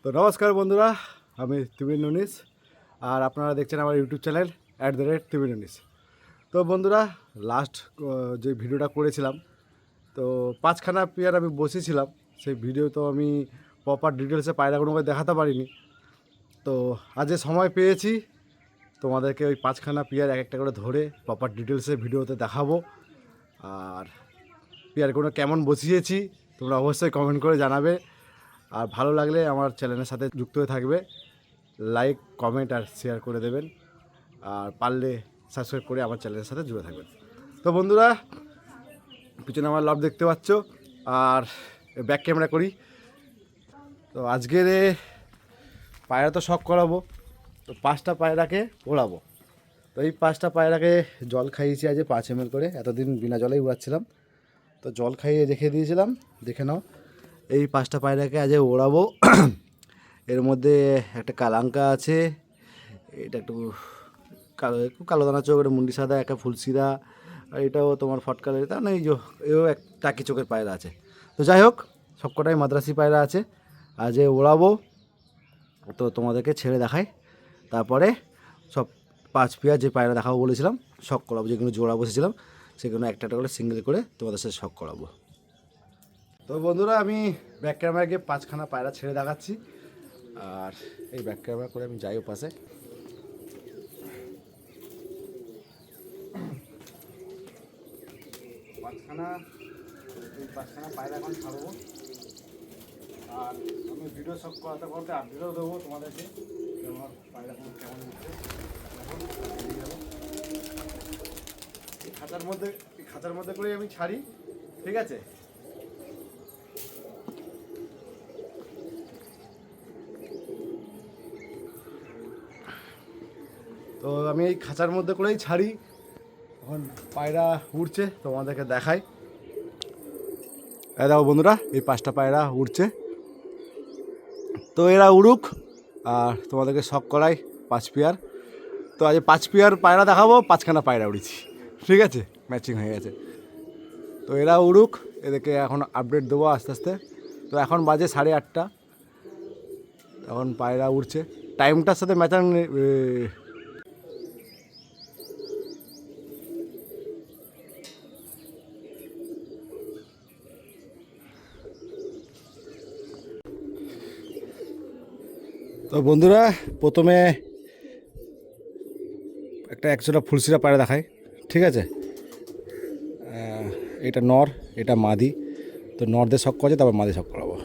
তো নমস্কার বন্ধুরা, আমি তিমির নুনিস আর আপনারা দেখছেন আমার ইউটিউব চ্যানেল @তিমির নুনিস। তো বন্ধুরা, লাস্ট যে ভিডিওটা করেছিলাম, তো 5খানা পেয়ার আমি বসেছিলাম। সেই ভিডিও তো আমি প্রপার ডিটেলসে পায়রাগুলোকে দেখাতে পারিনি। তো আজ যে সময় পেয়েছি, তোমাদেরকে ওই 5খানা পেয়ার এক একটা করে ধরে প্রপার ডিটেলসে ভিডিওতে দেখাবো। আর পেয়ারগুলো কেমন বসিয়েছি তোমরা অবশ্যই কমেন্ট করে জানাবে। আর ভালো লাগলে আমার চ্যানেলের সাথে যুক্ত হয়ে থাকবে, লাইক কমেন্ট আর শেয়ার করে দেবেন। আর পারলে সাবস্ক্রাইব করে আমার চ্যানেলের সাথে জুড়ে থাকবেন। তো বন্ধুরা, পিছনে আমার লাভ দেখতে পাচ্ছ, আর ব্যাক ক্যামেরা করি। তো আজকের পায়রা তো শখ করাবো, তো 5টা পায়রাকে ওড়াবো। তো এই 5টা পায়রাকে জল খাইয়েছি আজ 5 ml করে। এতদিন বিনা জলেই উড়াচ্ছিলাম, তো জল খাইয়ে রেখে দিয়েছিলাম। দেখে নাও, এই 5টা পায়রাকে আজ ওড়াবো। এর মধ্যে একটা কালাঙ্কা আছে, এটা একটু কালো দানা চোখ, একটা মুন্ডি সাদা, একটা ফুলসিরা, আর এটাও তোমার ফটকালের, তা না এই যে এও এক টাকি চোখের পায়রা আছে। তো যাই হোক, সবকটাই মাদ্রাসি পায়রা আছে, আজ ওড়াবো। তো তোমাদেরকে ছেড়ে দেখাই, তারপরে সব 5 পেয়ার যে পায়রা দেখাবো বলেছিলাম শখ করাবো, যেগুলো জোড়া বসেছিলাম সেগুলো একটা একটা করে সিঙ্গেল করে তোমাদের সাথে শখ করাবো। তো বন্ধুরা, আমি ব্যাক ক্যামেরা গিয়ে 5খানা পায়রা ছেড়ে দেখাচ্ছি। আর এই ব্যাক ক্যামেরা করে আমি যাই পাশে। এই 5খানা পায়রা এখন ছাড়বো। আর আমি ভিডিও সব করতে করতে আপডেটও দেবো তোমাদেরকে, আমার পায়রাগুলো কেমন উঠছে। এই খাঁচার মধ্যে করেই আমি ছাড়ি, ঠিক আছে? তো আমি এই খাঁচার মধ্যে করেই ছাড়ি। এখন পায়রা উড়ছে, তোমাদেরকে দেখাই। দেখো বন্ধুরা, এই 5টা পায়রা উড়ছে। তো এরা উড়ুক আর তোমাদেরকে শখ করাই 5 পেয়ার। তো আজ 5 পেয়ার পায়রা দেখাবো, 5খানা পায়রা উড়েছি, ঠিক আছে? ম্যাচিং হয়ে গেছে। তো এরা উড়ুক, এদেরকে এখন আপডেট দেবো আস্তে আস্তে। তো এখন বাজে 8:30, এখন পায়রা উড়ছে, টাইমটার সাথে ম্যাচাং। তো বন্ধুরা, প্রথমে একটা একজোড়া ফুলসিরা পায়রা দেখাই, ঠিক আছে? এটা নর, এটা মাদি। তো নরদের শখ করাচ্ছে, তারপর মাদি শখ করাবো।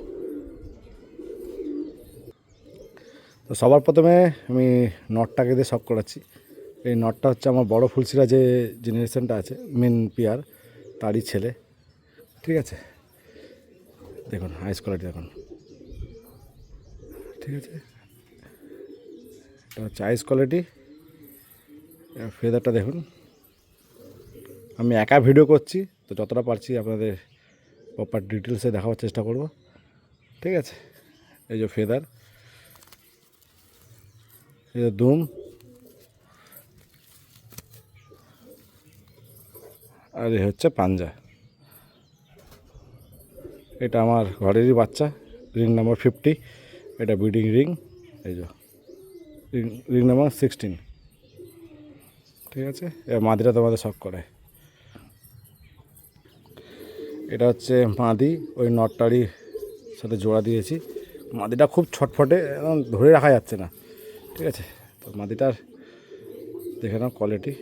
তো সবার প্রথমে আমি নটটাকে দিয়ে শখ করাচ্ছি। এই নটটা হচ্ছে আমার বড় ফুলসিরা যে জেনারেশনটা আছে, মেন পেয়ার, তারই ছেলে, ঠিক আছে? দেখুন আইস কোয়ালিটি দেখুন, ঠিক আছে? এটা হচ্ছে আইস কোয়ালিটি। ফেদারটা দেখুন। আমি একা ভিডিও করছি, তো যতটা পারছি আপনাদের প্রপার ডিটেলসে দেখাবার চেষ্টা করব, ঠিক আছে? এই যে ফেদার, এই যে দুম, আর এই হচ্ছে পাঞ্জা। এটা আমার ঘরেরই বাচ্চা, রিং নাম্বার 50। এটা ব্রিডিং রিং, এই যে রিং নাম্বার 16, ঠিক আছে? এবার মাদিটা তোমাদের শখ করে। এটা হচ্ছে মাদি, ওই নটটারই সাথে জোড়া দিয়েছি। মাদিটা খুব ছটফটে, ধরে রাখা যাচ্ছে না, ঠিক আছে? তো মাদিটার দেখে নাও কোয়ালিটি,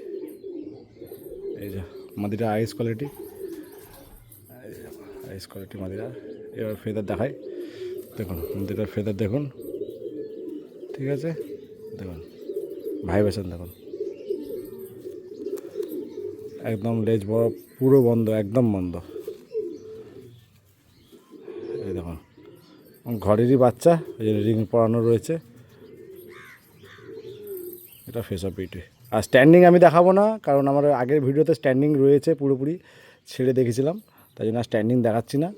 এই যে মাদিটা আইস কোয়ালিটি, আইস কোয়ালিটি মাদিটা। এবার ফেদার দেখাই, দেখুন মাদিটার ফেদার দেখুন, ঠিক আছে? দেখুন ভাইব্রেশন দেখুন, একদম লেজ বড়, পুরো বন্ধ, একদম বন্ধ। এই দেখুন ঘরেরই বাচ্চা, এই রিং পরানো রয়েছে। এটা ফেস অফ বিউটি। আর স্ট্যান্ডিং আমি দেখাবো না, কারণ আমার আগের ভিডিওতে স্ট্যান্ডিং রয়েছে, পুরোপুরি ছেড়ে দেখেছিলাম, তাই জন্য স্ট্যান্ডিং দেখাচ্ছি না,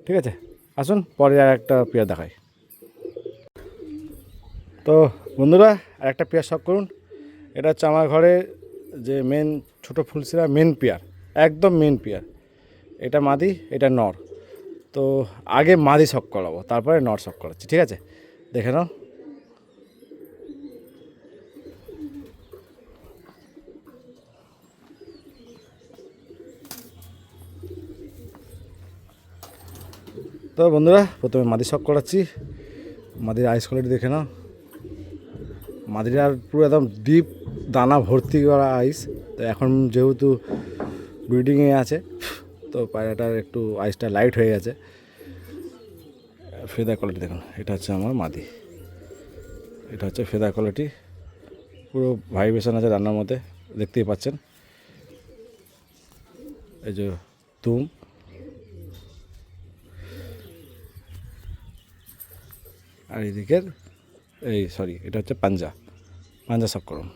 ঠিক আছে? আসুন পরে আর একটা পেয়ার দেখাই। তো বন্ধুরা, আর একটা পেয়ার শখ করুন। এটা হচ্ছে আমার ঘরে যে মেন ছোটো ফুলসিরা মেন পেয়ার, একদম মেন পেয়ার। এটা মাদি, এটা নর। তো আগে মাদি শক করাবো, তারপরে নর শক করাচ্ছি, ঠিক আছে? দেখে নাও। তো বন্ধুরা, প্রথমে মাদি শক করাচ্ছি। মাদির আইস কোয়ালিটি দেখে নাও। মাদিরার পুরো একদম ডিপ দানা ভর্তি করা আইস। তো এখন যেহেতু ব্রিডিংয়ে আছে, তো পায়রাটার একটু আইসটা লাইট হয়ে গেছে। ফেদার কোয়ালিটি দেখুন, এটা হচ্ছে আমার মাদি, এটা হচ্ছে ফেদার কোয়ালিটি। পুরো ভাইব্রেশন আছে রান্নার মধ্যে, দেখতেই পাচ্ছেন। এই যে তুম, আর এদিকের এটা হচ্ছে পাঞ্জা শক করুন।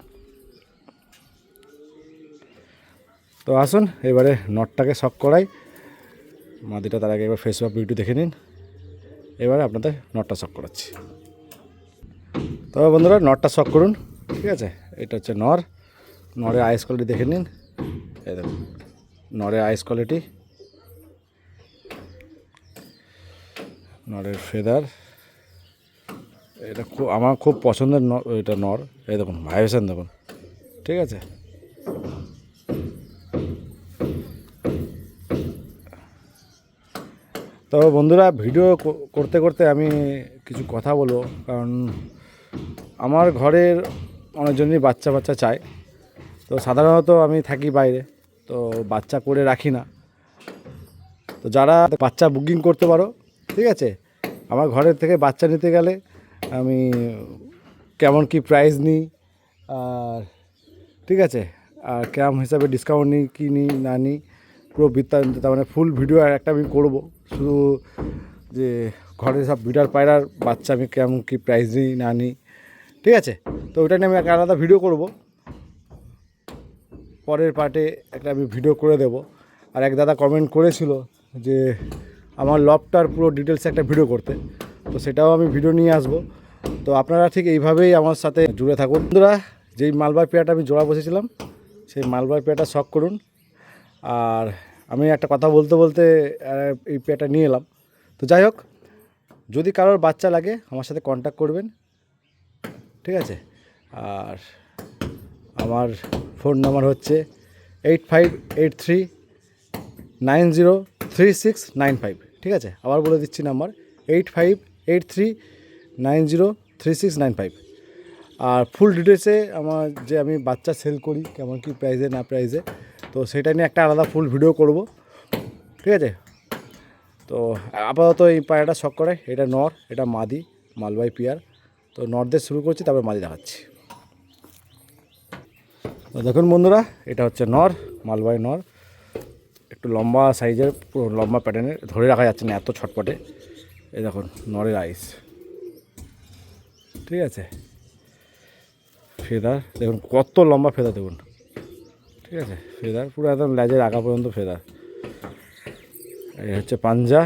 তো আসুন এবারে নটটাকে শক করাই। মাদিটা তার আগে এবার ফেস অফ বিউটি দেখে নিন। এবারে আপনাদের নটটা শক করাচ্ছি। তো বন্ধুরা, নটটা শক করুন, ঠিক আছে? এটা হচ্ছে নরের আইস কোয়ালিটি দেখে নিন। এই দেখুন নরের আইস কোয়ালিটি, নরের ফেদার। এটা আমার খুব পছন্দের এটা নর। এই দেখুন ভাইব্রেশন দেখুন, ঠিক আছে? তো বন্ধুরা, ভিডিও করতে করতে আমি কিছু কথা বলবো, কারণ আমার ঘরের অনেকজনই বাচ্চা চায়। তো সাধারণত আমি থাকি বাইরে, তো বাচ্চা করে রাখি না। তো যারা বাচ্চা বুকিং করতে পারো, ঠিক আছে? আমার ঘরের থেকে বাচ্চা নিতে গেলে আমি কেমন কি প্রাইস নিই, আর ঠিক আছে, আর কেমন হিসাবে ডিসকাউন্ট নিই কি নিই না নিই, পুরো বৃত্তান্ত, তার মানে ফুল ভিডিও একটা আমি করবো। শুধু যে ঘরে সব বিডার পায়রার বাচ্চা আমি কেমন কি প্রাইস নিই না নিই, ঠিক আছে? তো ওটা নিয়ে আমি একটা আলাদা ভিডিও করব, পরের পার্টে একটা আমি ভিডিও করে দেব। আর এক দাদা কমেন্ট করেছিল যে আমার লবটার পুরো ডিটেলসে একটা ভিডিও করতে, তো সেটাও আমি ভিডিও নিয়ে আসবো। তো আপনারা ঠিক এইভাবেই আমার সাথে জুড়ে থাকুন। বন্ধুরা, যেই মালবার পেয়ারটা আমি জোড়া বসেছিলাম, সেই মালবার পেয়ারটা শক করুন। আর আমি একটা কথা বলতে বলতে এই পেয়ারটা নিয়ে এলাম। তো যাই হোক, যদি কারোর বাচ্চা লাগে আমার সাথে কন্ট্যাক্ট করবেন, ঠিক আছে? আর আমার ফোন নাম্বার হচ্ছে 8583903695, ঠিক আছে? আবার বলে দিচ্ছি নাম্বার 8583903695। আর ফুল ডিটেলসে আমার যে আমি বাচ্চা সেল করি কেমন কি প্রাইসে না প্রাইসে, তো সেটা নিয়ে একটা আলাদা ফুল ভিডিও করব, ঠিক আছে? তো আপাতত এই পায়রাটা শক করে, এটা নর, এটা মাদি, মালবাই পেয়ার। তো নরদের শুরু করছি, তারপর মাদি দেখাচ্ছি। তো দেখুন বন্ধুরা, এটা হচ্ছে নর, মালবাই নর। একটু লম্বা সাইজের, পুরো লম্বা প্যাটার্নের, ধরে রাখা যাচ্ছে না এত ছটপটে। এই দেখুন নরের আইস, ঠিক আছে? ফেদার দেখুন কত লম্বা ফেদার দেখুন, ঠিক আছে? ফেদার পুরো একদম লেজের আগা পর্যন্ত ফেদার। এই হচ্ছে পাঞ্জা,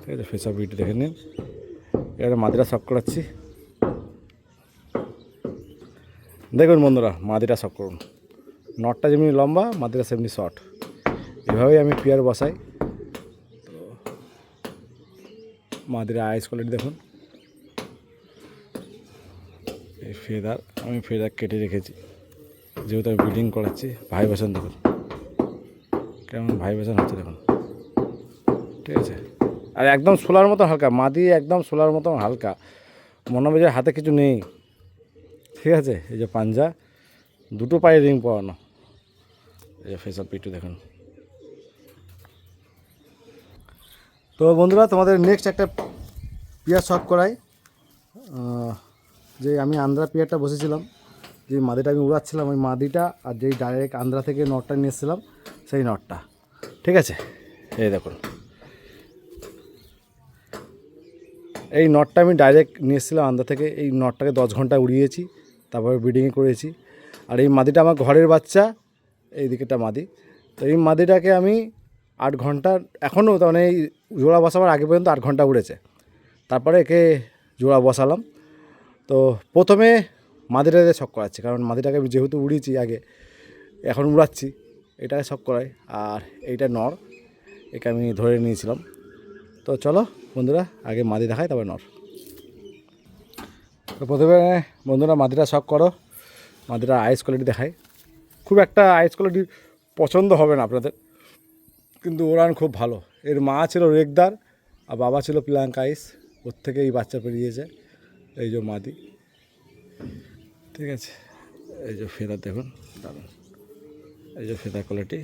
ঠিক আছে? ফেস অফ বিউটি দেখে নিন। এবারে মাদিরা শক করাচ্ছি। দেখুন বন্ধুরা, মাদিরা শক করুন। নটটা যেমনি লম্বা, মাদিরা সেমনি শর্ট। এভাবেই আমি পেয়ার বসাই। তো মাদিরা আইস কোয়ালিটি দেখুন। এই ফেদার, আমি ফেদার কেটে রেখেছি যেহেতু আমি ব্রিডিং করাচ্ছি। ভাইব্রেশন দেখুন কেমন ভাইব্রেশন হচ্ছে দেখুন, ঠিক আছে? আর একদম সোলার মতো হালকা, মাদি একদম সোলার মতো হালকা, মনে হবে যে হাতে কিছু নেই, ঠিক আছে? এই যে পাঞ্জা, দুটো পায়ে রিং পরানো। এই যে ফেস অফ পিটু দেখুন। তো বন্ধুরা, তোমাদের নেক্সট একটা পেয়ার শক করাই। যে আমি আন্ধ্রা পেয়ারটা বসেছিলাম, যে মাদিটা আমি উড়াচ্ছিলাম, ওই মাদিটা, আর যেই ডাইরেক্ট আন্ধ্রা থেকে নটটা নিয়ে এসেছিলাম সেই নটটা, ঠিক আছে? এই দেখুন, এই নটটা আমি ডাইরেক্ট নিয়ে এসেছিলাম আন্ধ্রা থেকে। এই নটটাকে 10 ঘন্টা উড়িয়েছি, তারপরে ব্রিডিংয়ে করেছি। আর এই মাদিটা আমার ঘরের বাচ্চা, এই দিকেটা মাদি। তো এই মাদিটাকে আমি 8 ঘন্টা, এখনও তার মানে এই জোড়া বসাবার আগে পর্যন্ত 8 ঘন্টা উড়েছে। তারপরে একে জোড়া বসালাম। তো প্রথমে মাদিটাকে শক করাচ্ছি, কারণ মাদিটাকে আমি যেহেতু উড়িয়েছি আগে, এখন উড়াচ্ছি, এটাকে শখ করাই, আর এইটা নর, একে আমি ধরে নিয়েছিলাম। তো চলো বন্ধুরা আগে মাদি দেখাই তারপর নর। তো প্রথমে বন্ধুরা মাদিটা শখ করো, মাদিটা আইস কোয়ালিটি দেখাই। খুব একটা আইস কোয়ালিটি পছন্দ হবে না আপনাদের, কিন্তু ওরান খুব ভালো। এর মা ছিল রেগদার আর বাবা ছিল প্লাঙ্ক আইস, ওর থেকে এই বাচ্চা পেরিয়েছে। এই যে মাদি, ঠিক আছে। এই যে ফেদার দেখুন, দারুন। এই যে ফেদার কোয়ালিটি,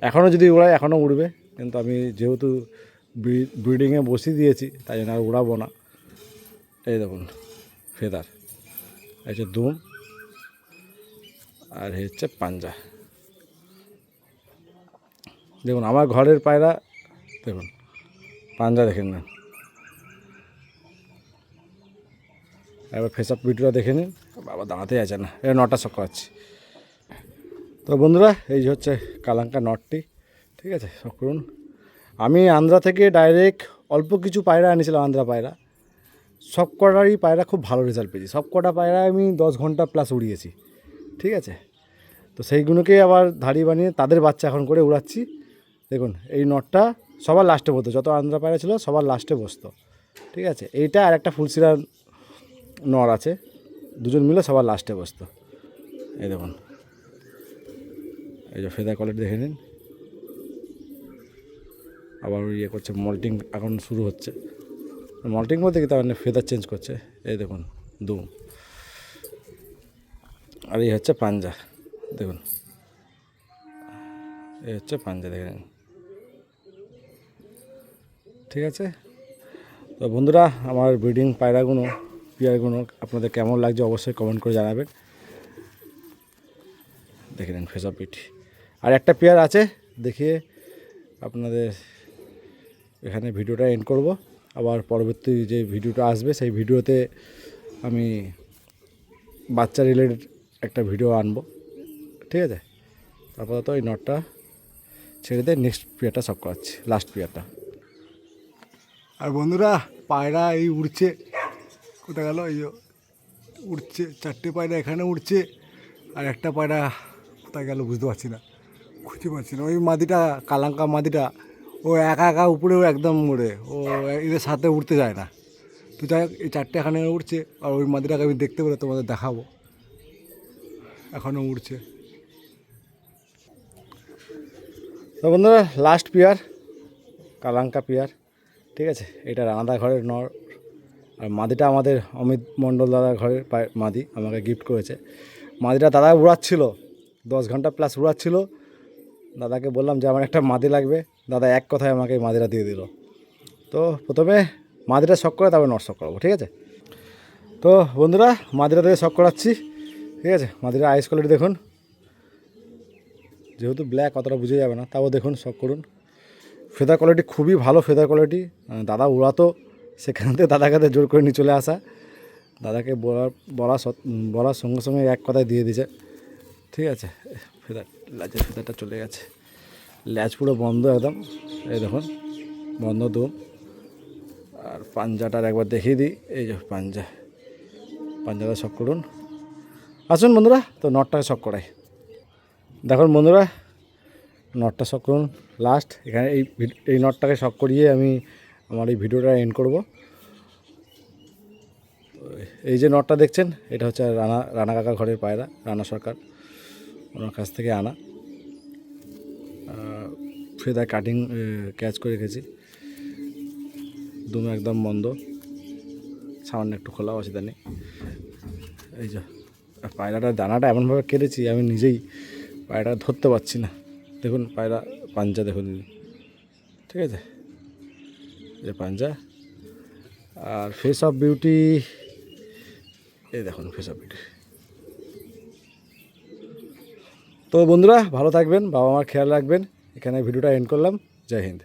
এখনও যদি ওড়ায় এখনও উড়বে, কিন্তু আমি যেহেতু ব্রিডিংয়ে বসিয়ে দিয়েছি তাই জন্য আর উড়াবো না। এই দেখুন ফেদার, এই যে দুম, আর হচ্ছে পাঞ্জা। দেখুন আমার ঘরের পায়রা, দেখুন পাঞ্জা দেখেন না। এবার ফেস আপ ভিডিওটা দেখে নিন। বাবা দাঁড়াতেই আছে না, এই নটা শখ করাচ্ছি। তো বন্ধুরা এই যে হচ্ছে কালাঙ্কা নটটি, ঠিক আছে, শখ করুন। আমি আন্ধ্রা থেকে ডাইরেক্ট অল্প কিছু পায়রা আনিছিলাম, আন্ধ্রা পায়রা। সব কটারই পায়রা খুব ভালো রেজাল্ট পেয়েছি, সব কটা পায়রা আমি 10 ঘন্টা প্লাস উড়িয়েছি, ঠিক আছে। তো সেইগুলোকে আবার ধাড়ি বানিয়ে তাদের বাচ্চা এখন করে উড়াচ্ছি। দেখুন এই নটটা সবার লাস্টে বসতো, যত আন্ধ্রা পায়রা ছিল সবার লাস্টে বসতো, ঠিক আছে। এইটা আর একটা ফুলসিরা নর আছে, দুজন মিলে সবার লাস্টে বসতো। এই দেখুন, এই যে ফেদার কোয়ালিটি দেখে নিন। আবার ইয়ে করছে, মল্টিং এখন শুরু হচ্ছে। মল্টিং বলতে কি, তার মানে ফেদার চেঞ্জ করছে। এই দেখুন দুম, আর এই হচ্ছে পাঞ্জা, দেখুন এই হচ্ছে পাঞ্জা, দেখে নিন, ঠিক আছে। তো বন্ধুরা আমার ব্রিডিং পায়রাগুলো, পেয়ারগুলো আপনাদের কেমন লাগছে অবশ্যই কমেন্ট করে জানাবেন। দেখে নিন ফেস অফ পিট। আর একটা পেয়ার আছে, দেখিয়ে আপনাদের এখানে ভিডিওটা এন্ড করব। আবার পরবর্তী যে ভিডিওটা আসবে সেই ভিডিওতে আমি বাচ্চা রিলেটেড একটা ভিডিও আনবো, ঠিক আছে। আপাতত এই নটটা ছেড়ে দিয়ে নেক্সট পেয়ারটা সব করাচ্ছি, লাস্ট পেয়ারটা। আর বন্ধুরা পায়রা এই উড়ছে, কোথায় গেল, এই উড়ছে, 4টে পায়রা এখানে উড়ছে, আর একটা পায়রা কোথায় গেল বুঝতে পারছি না, খুঁজে পাচ্ছি না। ওই মাদিটা, কালাঙ্কা মাদিটা, ও একা একা উপরেও একদম উড়ে, ও এদের সাথে উঠতে যায় না। তো যাই হোক, এই 4টে এখানে উড়ছে, আর ওই মাদিটাকে আমি দেখতে পেলে তোমাদের দেখাবো, এখনও উড়ছে। তো বন্ধুরা লাস্ট পেয়ার কালাঙ্কা পেয়ার, ঠিক আছে। এটা রানাদা ঘরের নর, আর মাদিটা আমাদের অমিত মণ্ডল দাদার ঘরের মাদি আমাকে গিফট করেছে। মাদিটা দাদা উড়াচ্ছিল, 10 ঘন্টা প্লাস উড়াচ্ছিল। দাদাকে বললাম যে আমার একটা মাদি লাগবে, দাদা এক কথায় আমাকে এই মাদিটা দিয়ে দিল। তো প্রথমে মাদিটা শখ করে তারপর নর শখ করাবো, ঠিক আছে। তো বন্ধুরা মাদিটা থেকে শখ করাচ্ছি, ঠিক আছে। মাদিটা আইস কোয়ালিটি দেখুন, যেহেতু ব্ল্যাক অতটা বুঝে যাবে না, তাও দেখুন শখ করুন। ফেদার কোয়ালিটি খুবই ভালো, ফেদার কোয়ালিটি। দাদা উড়াতো, সেখান থেকে দাদাকে জোর করে নিয়ে চলে আসা। দাদাকে বলার সঙ্গে সঙ্গে এক কথায় দিয়ে দিয়েছে, ঠিক আছে। ফেদার, ল্যাচের ফেদারটা চলে গেছে, ল্যাচ পুরো বন্ধ একদম, এই দেখুন বন্ধ দুম। আর পাঞ্জাটার একবার দেখিয়ে দিই, এই যে পাঞ্জাটা শখ করুন। আসুন বন্ধুরা, তো নটটাকে শখ করাই। দেখুন বন্ধুরা নটটা শখ করুন লাস্ট। এখানে এই নটটাকে শখ করিয়ে আমি আমার এই ভিডিওটা এন্ড করব। এই যে নটটা দেখছেন, এটা হচ্ছে রানা কাকার ঘরের পায়রা, রানা সরকার, ওনার কাছ থেকে আনা। ফেদার কাটিং ক্যাচ করে রেখেছি, দুম একদম বন্ধ, সামান্য একটু খোলা, অসুবিধা নেই। এই যে পায়রাটার দানাটা এমনভাবে কেটেছি আমি নিজেই পায়রাটা ধরতে পারছি না। দেখুন পায়রা পাঞ্জা দেখুন, ঠিক আছে, এই পাঞ্জা। আর ফেস অফ বিউটি, এই দেখুন ফেস অফ বিউটি। তো বন্ধুরা ভালো থাকবেন, বাবা মার খেয়াল রাখবেন। এখানে ভিডিওটা এন্ড করলাম। জয় হিন্দ।